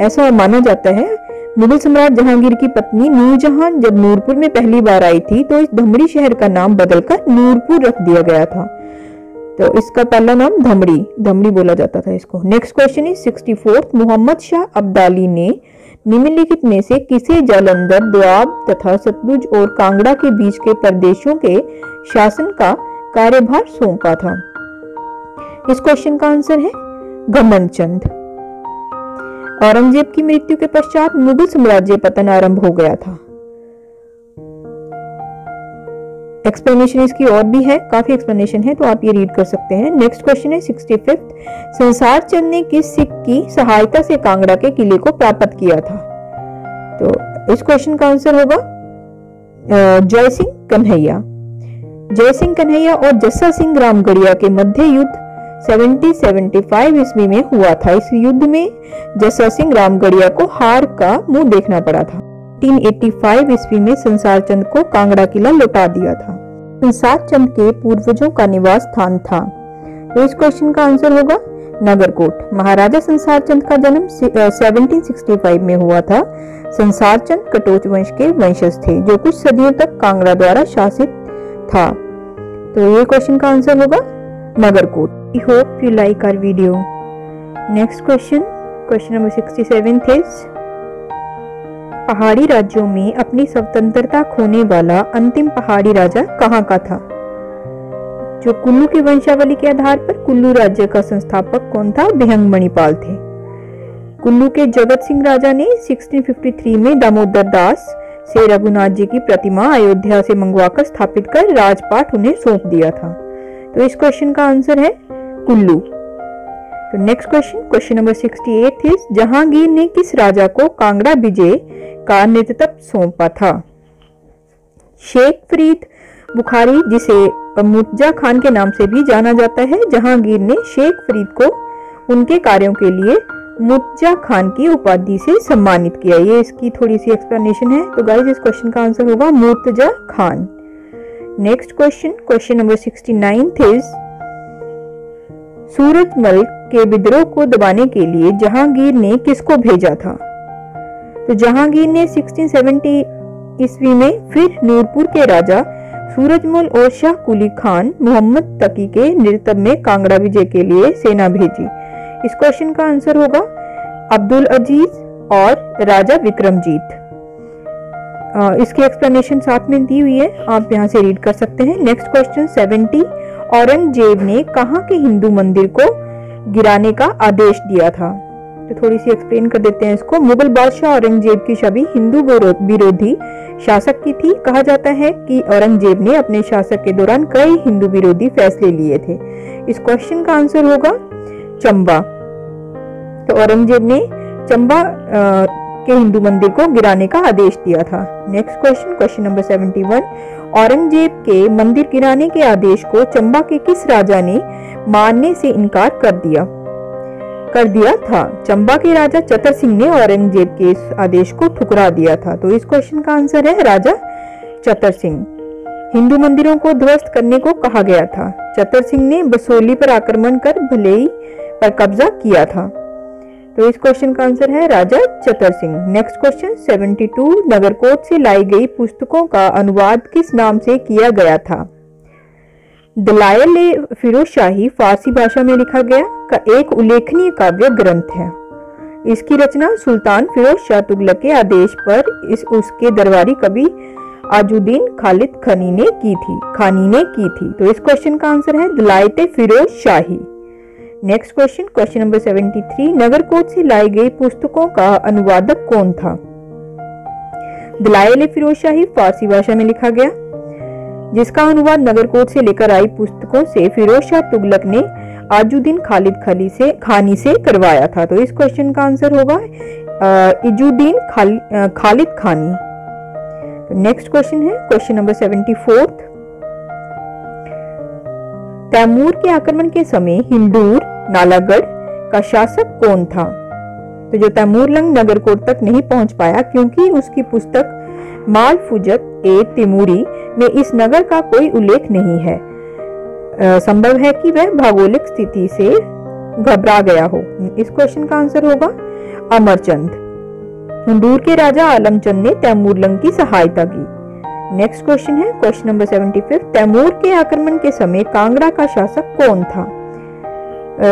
A: ऐसा माना जाता है मुगल सम्राट जहांगीर की पत्नी नूरजहां जब नूरपुर में पहली बार आई थी तो इस धमड़ी शहर का नाम बदलकर नूरपुर रख दिया गया था। तो इसका पहला नाम धमड़ी बोला जाता था इसको। Next question is 64। Mohammad Shah Abdali ने निम्नलिखित में से किसे जालंधर, दोआब तथा सतलुज और कांगड़ा के बीच के प्रदेशों के शासन का कार्यभार सौंपा था? इस क्वेश्चन का आंसर है घमंडचंद। औरंगजेब की मृत्यु के पश्चात मुगल साम्राज्य पतन आरंभ हो गया था। एक्सप्लेनेशन इसकी और भी है, काफी एक्सप्लेनेशन है, तो आप ये रीड कर सकते हैं। नेक्स्ट क्वेश्चन है 65। संसार चंद ने किस सिख की सहायता से कांगड़ा के किले को प्राप्त किया था? तो इस क्वेश्चन का आंसर होगा जय सिंह कन्हैया। जय सिंह कन्हैया और जस्सा सिंह रामगढ़िया के मध्य युद्ध 1775 ईस्वी में हुआ था। इस युद्ध में जस्सा सिंह रामगढ़िया को हार का मुंह देखना पड़ा था। 1885 ईस्वी में संसार चंद को कांगड़ा किला लौटा दिया था। संसार चंद के पूर्वजों का निवास स्थान था। तो इस क्वेश्चन का आंसर होगा नगरकोट। महाराजा संसार चंद का जन्म 1765 में हुआ था। संसार चंद कटोच वंश के वंशज थे जो कुछ सदियों तक कांगड़ा द्वारा शासित था। तो ये क्वेश्चन का आंसर होगा Nagarkot. I hope you like our video. Next question number 67 is पहाड़ी राज्यों में अपनी स्वतंत्रता खोने वाला अंतिम पहाड़ी राजा कहाँ का था? जो कुल्लू की वंशावली के आधार पर कुल्लू राज्य का संस्थापक कौन था? बिहंग मणिपाल थे। कुल्लू के जगत सिंह राजा ने 1653 में दामोदर दास से रघुनाथ जी की प्रतिमा अयोध्या से मंगवाकर स्थापित कर राजपाट उन्हें सौंप दिया था। तो इस क्वेश्चन का आंसर है कुल्लू। तो next question number 68 is Jahangir ने किस राजा को कांगड़ा विजय का नेतृत्व सौंपा था? शेख फरीद बुखारी, जिसे मुर्जा खान के नाम से भी जाना जाता है, जहांगीर ने शेख फरीद को उनके कार्यों के लिए मुर्जा खान की उपाधि से सम्मानित किया। ये इसकी थोड़ी सी एक्सप्लेनेशन है। तो गाइस इस क्वेश्चन का आंसर होगा Murtaza Khan. Next question number 69 is Surajmal के विद्रोह को दबाने के लिए जहांगीर ने किसको भेजा था? तो जहांगीर ने 1670 ईस्वी में फिर नूरपुर के राजा सूरजमल और शाह कुली खान मोहम्मद तकी के नेतृत्व में कांगड़ा विजय के लिए सेना भेजी। इस क्वेश्चन का आंसर होगा अब्दुल अजीज और राजा विक्रमजीत। इसकी एक्सप्लेनेशन साथ में दी हुई है, आप यहाँ से रीड कर सकते हैं। नेक्स्ट क्वेश्चन 70 औरंगजेब ने कहाँ के हिंदू मंदिर को गिराने का आदेश दिया था? तो थोड़ी सी एक्सप्लेन कर देते हैं इसको। मुगल बादशाह औरंगजेब की छवि हिंदू विरोधी शासक की थी। कहा जाता है कि औरंगजेब ने अपने शासक के दौरान कई हिंदू विरोधी फैसले लिए थे। इस क्वेश्चन का आंसर होगा चंबा। तो औरंगजेब ने चंबा के हिंदू मंदिर को गिराने का आदेश दिया था। नेक्स्ट क्वेश्चन नंबर 71 औरंगजेब के मंदिर गिराने के आदेश को चंबा के किस राजा ने मानने से इनकार कर दिया था? चंबा के राजा चतर सिंह ने औरंगजेब के इस आदेश को ठुकरा दिया था। तो इस क्वेश्चन का आंसर है राजा चतर सिंह। हिंदू मंदिरों को ध्वस्त करने को कहा गया था। चतर सिंह ने बसोली पर आक्रमण कर भलेई पर कब्जा किया था। तो इस क्वेश्चन का आंसर है राजा चतर सिंह। नेक्स्ट क्वेश्चन 72 नगरकोट से लाई गई पुस्तकों का अनुवाद किस नाम से किया गया था? दलाइल फिरोज शाही फारसी भाषा में लिखा गया का एक उल्लेखनीय काव्य ग्रंथ है। इसकी रचना सुल्तान फिरोज शाह तुगलक के आदेश पर उसके दरबारी कवि आजुद्दीन खालिद खानी ने की थी। तो इस क्वेश्चन का आंसर है दलाइल फिरोज शाही। नेक्स्ट क्वेश्चन नंबर 73 नगरकोट से लाई गई पुस्तकों का अनुवादक कौन था? दलाइल फिरोज शाही फारसी भाषा में लिखा गया, जिसका अनुवाद नगरकोट से लेकर आई पुस्तकों से फिरोज शाह तुगलक ने आजुद्दीन खानी से करवाया था। तो इस क्वेश्चन का आंसर होगा इजुद्दीन खालिद खानी। नेक्स्ट क्वेश्चन है क्वेश्चन नंबर 74 तैमूर के आक्रमण के समय हिंदूर नालागढ़ का शासक कौन था? तो जो तैमूरलंग नगरकोट तक नहीं पहुंच पाया क्योंकि उसकी पुस्तक मालफुजत ए तिमूरी में इस नगर का कोई उल्लेख नहीं है। संभव है कि वह भौगोलिक स्थिति से घबरा गया हो। इस क्वेश्चन का आंसर होगा अमरचंद। हिंदूर के राजा आलमचंद ने तैमूरलंग की सहायता की। नेक्स्ट क्वेश्चन है क्वेश्चन नंबर 75 तैमूर के आक्रमण के समय कांगड़ा का शासक कौन था?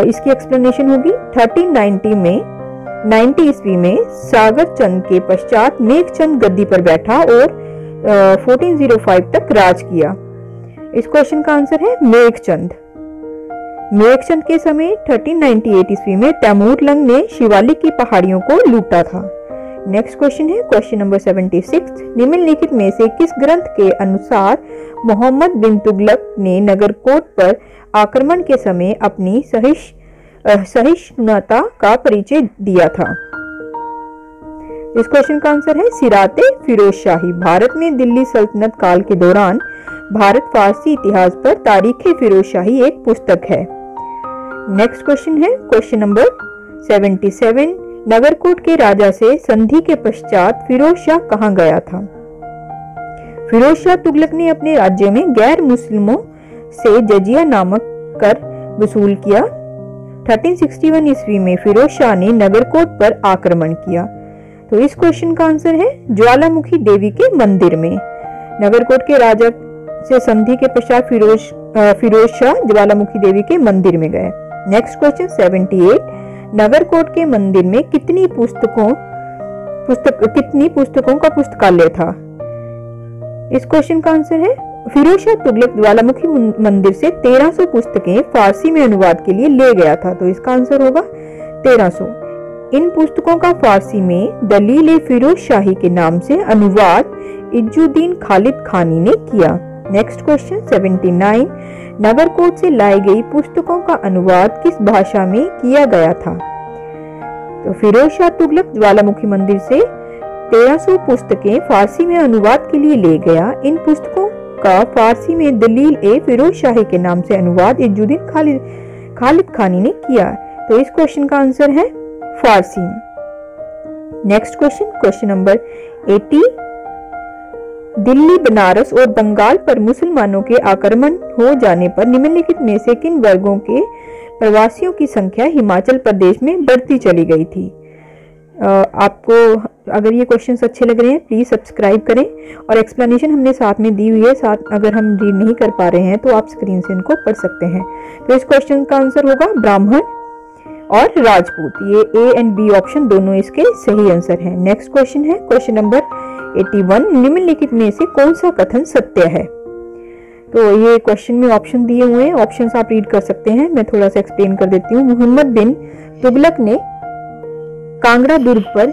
A: इसकी एक्सप्लेनेशन होगी 1390 ईस्वी में सागर चंद के पश्चात मेघचंद गद्दी पर बैठा और 1405 तक राज किया। इस क्वेश्चन का आंसर है मेघचंद। मेघचंद के समय 1398 ईस्वी में तैमूरलंग ने शिवालिक की पहाड़ियों को लूटा था। नेक्स्ट क्वेश्चन है क्वेश्चन नंबर 76 निम्नलिखित में से किस ग्रंथ के अनुसार मोहम्मद बिन तुगलक ने नगरकोट पर आक्रमण के समय अपनी सहिष्णुता का परिचय दिया था? इस क्वेश्चन का आंसर है सिराते फिरोज शाही। भारत में दिल्ली सल्तनत काल के दौरान भारत फारसी इतिहास पर तारीखे फिरोज शाही एक पुस्तक है। नेक्स्ट क्वेश्चन है क्वेश्चन नंबर 77 नगरकोट के राजा से संधि के पश्चात फिरोज शाह कहां गया था? फिरोज शाह तुगलक ने अपने राज्य में गैर मुस्लिमों से जजिया नामक कर वसूल किया। 1361 ईस्वी में फिरोज शाह ने नगरकोट पर आक्रमण किया। तो इस क्वेश्चन का आंसर है ज्वालामुखी देवी के मंदिर में। नगरकोट के राजा से संधि के पश्चात फिरोज शाह ज्वालामुखी देवी के मंदिर में गए। नेक्स्ट क्वेश्चन 78 नगरकोट के मंदिर में कितनी पुस्तकों का पुस्तकालय था? इस क्वेश्चन का आंसर है फिरोज शाह तुगलक ज्वालामुखी मंदिर से 1300 पुस्तकें फारसी में अनुवाद के लिए ले गया था। तो इसका आंसर होगा 1300। इन पुस्तकों का फारसी में दलील फिरोज शाही के नाम से अनुवाद इजुद्दीन खालिद खानी ने किया। नेक्स्ट क्वेश्चन 79, नगरकोट से लाई गई पुस्तकों का अनुवाद किस भाषा में किया गया था? तो फिरोज शाह तुगलक ज्वालामुखी मंदिर से 1300 पुस्तकें फारसी में अनुवाद के लिए ले गया। इन पुस्तकों का फारसी में दलील ए फिरोज शाही के नाम से अनुवाद इजुद्दीन खालिद खानी ने किया। तो इस क्वेश्चन का आंसर है Farsi. Next question, question number 80, Delhi, Banaras और बंगाल पर मुसलमानों के आक्रमण हो जाने पर निम्नलिखित में से किन वर्गों के प्रवासियों की संख्या हिमाचल प्रदेश में बढ़ती चली गई थी? आपको अगर ये क्वेश्चंस अच्छे लग रहे हैं प्लीज सब्सक्राइब करें और एक्सप्लेनेशन हमने साथ में दी हुई है, साथ अगर हम रीड नहीं कर पा रहे हैं तो आप स्क्रीन से इनको पढ़ सकते हैं। तो इस क्वेश्चन का आंसर होगा ब्राह्मण और राजपूत। ये ए एंड बी ऑप्शन दोनों इसके सही आंसर हैं। नेक्स्ट क्वेश्चन है क्वेश्चन नंबर 81, निम्नलिखित में से कौन सा कथन सत्य है? तो ये क्वेश्चन में ऑप्शन दिए हुए हैं, ऑप्शंस आप रीड कर सकते हैं। मैं थोड़ा सा एक्सप्लेन कर देती हूँ। मोहम्मद बिन तुगलक ने कांगड़ा दुर्ग पर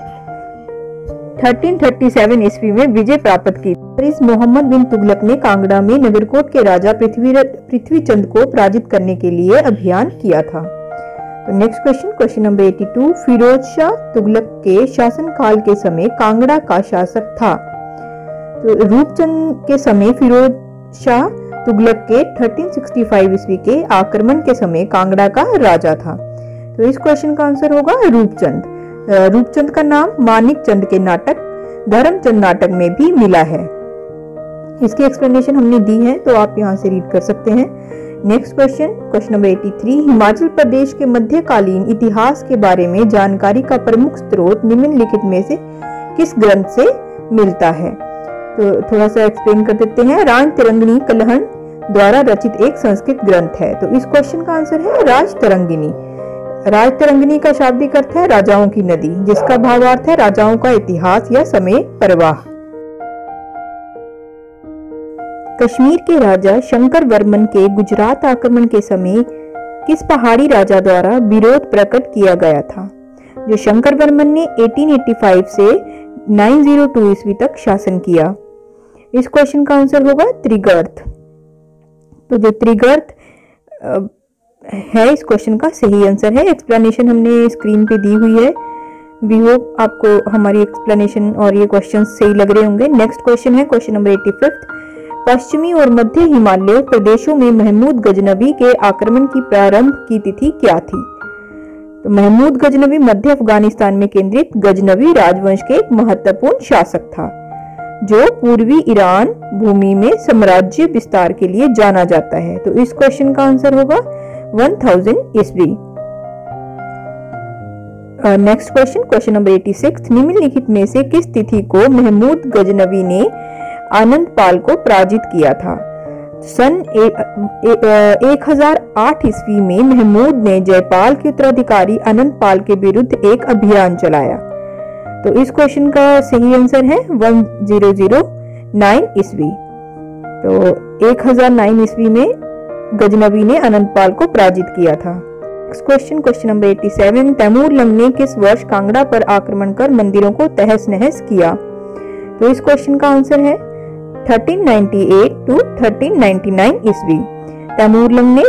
A: 1337 ईस्वी में विजय प्राप्त की। इस मोहम्मद बिन तुगलक ने कांगड़ा में नगरकोट के राजा पृथ्वीचंद को पराजित करने के लिए अभियान किया था। तो next question, question number 82, Firoz Shah Tughlaq के शासनकाल के समय कांगड़ा का शासक था। तो रूपचंद के समय फिरोज शाह तुगलक के 1365 ईस्वी के आक्रमण के समय कांगड़ा का राजा था। तो इस क्वेश्चन का आंसर होगा रूपचंद। रूपचंद का नाम मानिक चंद के नाटक धर्मचंद नाटक में भी मिला है। इसकी एक्सप्लेनेशन हमने दी है तो आप यहाँ से रीड कर सकते हैं। Next question, question number 83, Himachal Pradesh के मध्यकालीन इतिहास के बारे में जानकारी का प्रमुख स्रोत निम्नलिखित में से किस ग्रंथ से मिलता है? तो थोड़ा सा एक्सप्लेन कर देते हैं। राज तरंगिणी कलहन द्वारा रचित एक संस्कृत ग्रंथ है। तो इस क्वेश्चन का आंसर है राज तरंगिणी। राज तरंगिणी का शाब्दिक अर्थ है राजाओं की नदी, जिसका भावार्थ है राजाओं का इतिहास या समय प्रवाह। कश्मीर के राजा शंकर वर्मन के गुजरात आक्रमण के समय किस पहाड़ी राजा द्वारा विरोध प्रकट किया गया था? जो शंकर वर्मन ने 1885 से 902 ईस्वी तक शासन किया। इस क्वेश्चन का आंसर होगा त्रिगर्त। तो जो त्रिगर्त है इस क्वेश्चन का सही आंसर है। एक्सप्लेनेशन हमने स्क्रीन पे दी हुई है। वी होप आपको हमारी एक्सप्लेनेशन और ये क्वेश्चन सही लग रहे होंगे। नेक्स्ट क्वेश्चन है क्वेश्चन नंबर 85, पश्चिमी और मध्य हिमालय प्रदेशों में महमूद गजनवी के आक्रमण की प्रारंभ की तिथि क्या थी? तो महमूद गजनवी मध्य अफगानिस्तान में केंद्रित गजनवी राजवंश के एक महत्वपूर्ण शासक था, जो पूर्वी ईरान भूमि में साम्राज्य विस्तार के लिए जाना जाता है। तो इस क्वेश्चन का आंसर होगा 1000 ईस्वी। नेक्स्ट क्वेश्चन, क्वेश्चन नंबर 86, निम्नलिखित में से किस तिथि को महमूद गजनवी ने आनंद पाल को पराजित किया था? सन 1008 ईस्वी में महमूद ने जयपाल के उत्तराधिकारी आनंद पाल के विरुद्ध एक अभियान चलाया। तो इस क्वेश्चन का सही आंसर है 1009 ईस्वी। तो 1009 ईस्वी में गजनवी ने अनंतपाल को पराजित किया था। Next question, question number 87, Taimur Lang ने किस वर्ष कांगड़ा पर आक्रमण कर मंदिरों को तहस नहस किया? तो इस क्वेश्चन का आंसर है 1398 टू 1399 ईस्वी। तैमूर लंग ने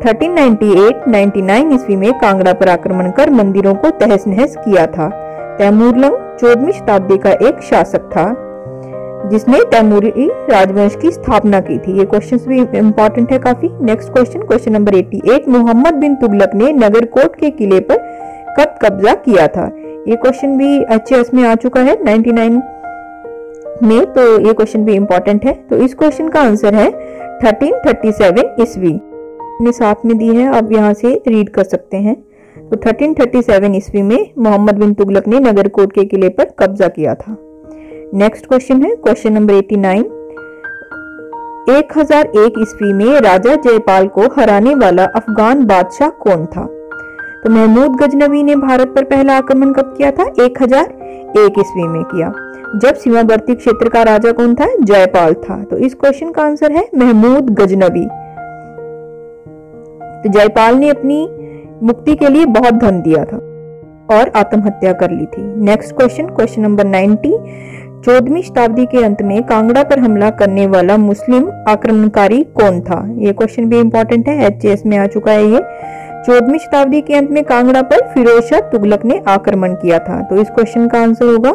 A: 1398-99 ईस्वी में कांगड़ा पर आक्रमण कर मंदिरों को तहस नहस किया था। तैमूर लंग 14वीं शताब्दी का एक शासक था जिसने तैमूरी राजवंश की स्थापना की थी। ये क्वेश्चंस भी इंपॉर्टेंट है काफी। Next question, question number 88, Mohammad bin Tughlaq ने नगरकोट के किले पर कब कब्जा किया था? ये क्वेश्चन भी एचएस में आ चुका है 99 में, तो ये क्वेश्चन भी इंपॉर्टेंट है। तो इस क्वेश्चन का आंसर है 1337 ईस्वी। ने साथ में दी है, आप यहाँ से रीड कर सकते हैं। तो 1337 ईस्वी में मोहम्मद बिन तुगलक ने नगरकोट के किले पर कब्जा किया था। नेक्स्ट क्वेश्चन है क्वेश्चन नंबर 89, 1001 ईस्वी में राजा जयपाल को हराने वाला अफगान बादशाह कौन था? तो महमूद गजनवी ने भारत पर पहला आक्रमण कब किया था? 1001 ईस्वी में किया, जब सीमावर्ती क्षेत्र का राजा कौन था? जयपाल था। तो इस क्वेश्चन का आंसर है महमूद गजनवी। तो जयपाल ने अपनी मुक्ति के लिए बहुत धन दिया था और आत्महत्या कर ली थी। नेक्स्ट क्वेश्चन, क्वेश्चन नंबर 90, 14वीं शताब्दी के अंत में कांगड़ा पर हमला करने वाला मुस्लिम आक्रमणकारी कौन था? ये क्वेश्चन भी इंपॉर्टेंट है, एचएएस में आ चुका है ये। 14वीं शताब्दी के अंत में कांगड़ा पर फिरोज शाह तुगलक ने आक्रमण किया था। तो इस क्वेश्चन का आंसर होगा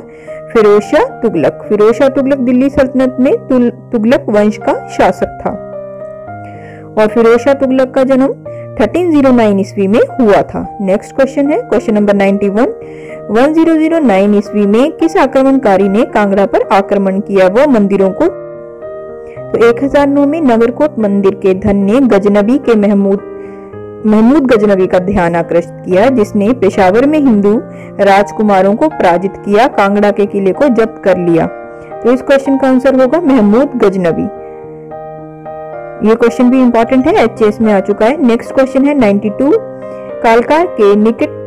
A: फिरोज शाह तुगलक। फिरोज शाह तुगलक दिल्ली सल्तनत में तुगलक वंश का शासक था और फिरोज शाह तुगलक का जन्म 1309 ईस्वी में हुआ था। नेक्स्ट क्वेश्चन है क्वेश्चन नंबर 91। 1009 ईस्वी में किस आक्रमणकारी ने कांगड़ा पर आक्रमण किया व मंदिरों को? तो 1009 में नगरकोट मंदिर के धन ने गजनबी के महमूद गजनबी का ध्यान आकर्षित किया, जिसने पेशावर में हिंदू राजकुमारों को पराजित किया, कांगड़ा के किले को जब्त कर लिया। तो इस क्वेश्चन का आंसर होगा महमूद गजनबी। ये क्वेश्चन भी इंपॉर्टेंट है, एचएएस में आ चुका है। नेक्स्ट क्वेश्चन है 92। कालका के निकट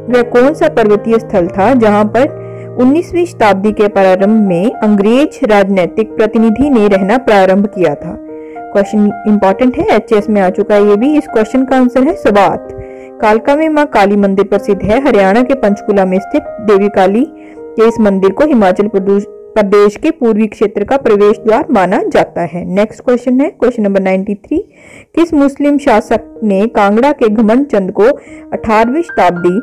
A: वह कौन सा पर्वतीय स्थल था जहां पर 19वीं शताब्दी के प्रारंभ में अंग्रेज राजनीतिक प्रतिनिधि ने रहना प्रारंभ किया था? क्वेश्चन इंपॉर्टेंट है, एचएएस में आ चुका है ये भी। इस क्वेश्चन का आंसर है सवात। कालका में मां काली मंदिर प्रसिद्ध है। हरियाणा के पंचकुला में स्थित देवी काली के इस मंदिर को हिमाचल प्रदेश के पूर्वी क्षेत्र का प्रवेश द्वार माना जाता है। नेक्स्ट क्वेश्चन है क्वेश्चन नंबर 93। किस मुस्लिम शासक ने कांगड़ा के घमंड चंद को 18वीं शताब्दी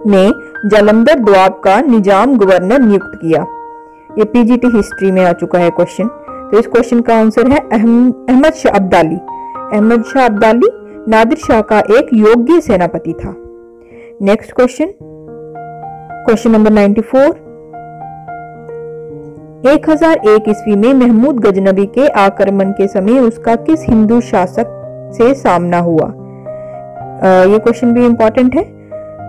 A: में जालंधर दोआब का निजाम गवर्नर नियुक्त किया? ये पीजीटी हिस्ट्री में आ चुका है क्वेश्चन। तो इस क्वेश्चन का आंसर है अहमद शाह अब्दाली। अहमद शाह अब्दाली नादिर शाह का एक योग्य सेनापति था। Next question question number 94। 1001 ईस्वी में महमूद गजनबी के आक्रमण के समय उसका किस हिंदू शासक से सामना हुआ? ये क्वेश्चन भी इंपॉर्टेंट है।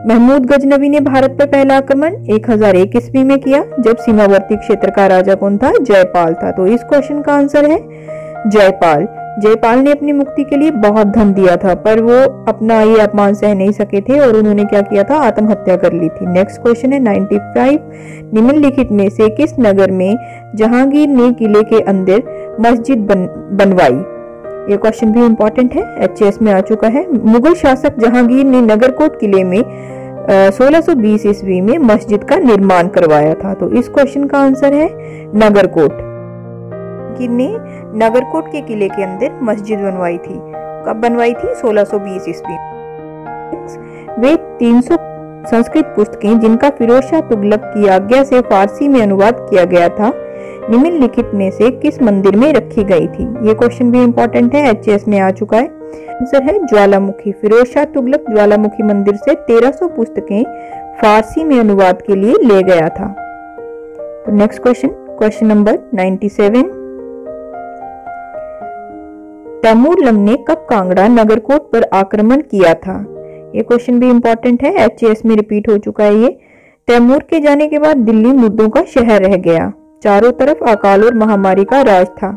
A: महमूद गजनबी ने भारत पर पहला आक्रमण 1001 ईस्वी में किया, जब सीमावर्ती क्षेत्र का राजा कौन था? जयपाल था। तो इस क्वेश्चन का आंसर है जयपाल। जयपाल ने अपनी मुक्ति के लिए बहुत धन दिया था, पर वो अपना ये अपमान सह नहीं सके थे और उन्होंने क्या किया था? आत्महत्या कर ली थी। नेक्स्ट क्वेश्चन है 95। निम्नलिखित में से किस नगर में जहांगीर ने किले के अंदर मस्जिद बनवाई? ये क्वेश्चन भी इंपॉर्टेंट है, एचएएस में आ चुका है। मुगल शासक जहांगीर ने नगरकोट किले में 1620 ईस्वी में मस्जिद का निर्माण करवाया था। तो इस क्वेश्चन का आंसर है नगरकोट। ने नगरकोट के किले के अंदर मस्जिद बनवाई थी। कब बनवाई थी? 1620 ईस्वी। वे 300 संस्कृत पुस्तकें जिनका फिरोज शाह तुगलक की आज्ञा से फारसी में अनुवाद किया गया था, निम्नलिखित में से किस मंदिर में रखी गई थी? ये क्वेश्चन भी इंपॉर्टेंट है, एचएएस में आ चुका है। आंसर है ज्वालामुखी। फिरोज शाह तुगलक ज्वालामुखी मंदिर से 1300 पुस्तकें फारसी में अनुवाद के लिए ले गया था। तो नेक्स्ट क्वेश्चन नंबर 97। तैमूर ने कब कांगड़ा नगरकोट पर आक्रमण किया था? ये क्वेश्चन भी इंपॉर्टेंट है, एचएएस में रिपीट हो चुका है ये। तैमूर के जाने के बाद दिल्ली मुर्दों का शहर रह गया, चारों तरफ अकाल और महामारी का राज था।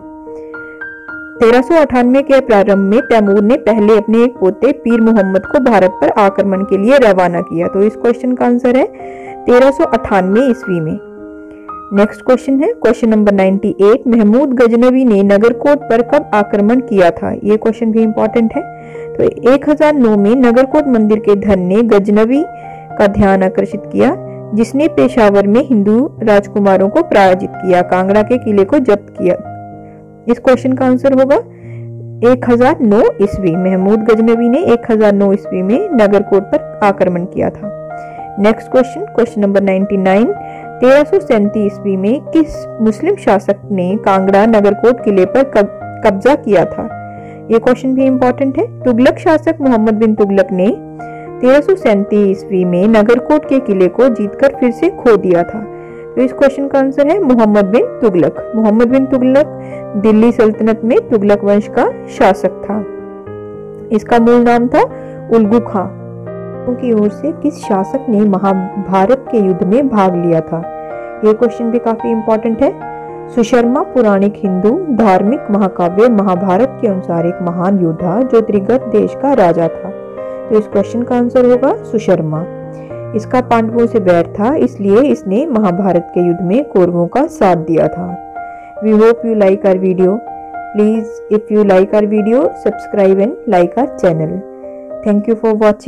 A: 1398 के प्रारंभ में तैमूर ने पहले अपने एक पोते पीर मोहम्मद को भारत पर आक्रमण के लिए रवाना किया। तो इस क्वेश्चन का आंसर है 1398 ईस्वी में। नेक्स्ट क्वेश्चन है क्वेश्चन नंबर 98। महमूद गजनबी ने नगरकोट पर कब आक्रमण किया था? ये क्वेश्चन भी इंपॉर्टेंट है। तो 1009 में नगरकोट मंदिर के धन ने गजनबी का ध्यान आकर्षित किया, जिसने पेशावर में हिंदू राजकुमारों को पराजित किया, कांगड़ा के किले को जब्त किया। इस क्वेश्चन का आंसर होगा 1009 ईस्वी। महमूद गजनबी ने 1009 ईस्वी में नगरकोट पर आक्रमण किया था। Next question number 99। 1337 ईस्वी में किस मुस्लिम शासक ने कांगड़ा नगरकोट किले पर कब्जा किया था? ये क्वेश्चन भी इंपॉर्टेंट है। तुगलक शासक मोहम्मद बिन तुगलक ने 1337 ईस्वी में नगरकोट के किले को जीतकर फिर से खो दिया था। तो इस क्वेश्चन का आंसर है मोहम्मद बिन तुगलक। मोहम्मद बिन तुगलक दिल्ली सल्तनत में तुगलक वंश का शासक था। इसका मूल नाम था उल्गू खां। की ओर से किस शासक ने महाभारत के युद्ध में भाग लिया था? ये क्वेश्चन भी काफी इंपॉर्टेंट है। सुशर्मा पौराणिक हिंदू धार्मिक महाकाव्य महाभारत के अनुसार एक महान योद्धा जो त्रिगर्त देश का राजा था। तो इस क्वेश्चन का आंसर होगा सुशर्मा। इसका पांडवों से बैर था, इसलिए इसने महाभारत के युद्ध में कौरवों का साथ दिया था। We hope you like our video. Please if you like our video, subscribe and like our channel. Thank you for watching.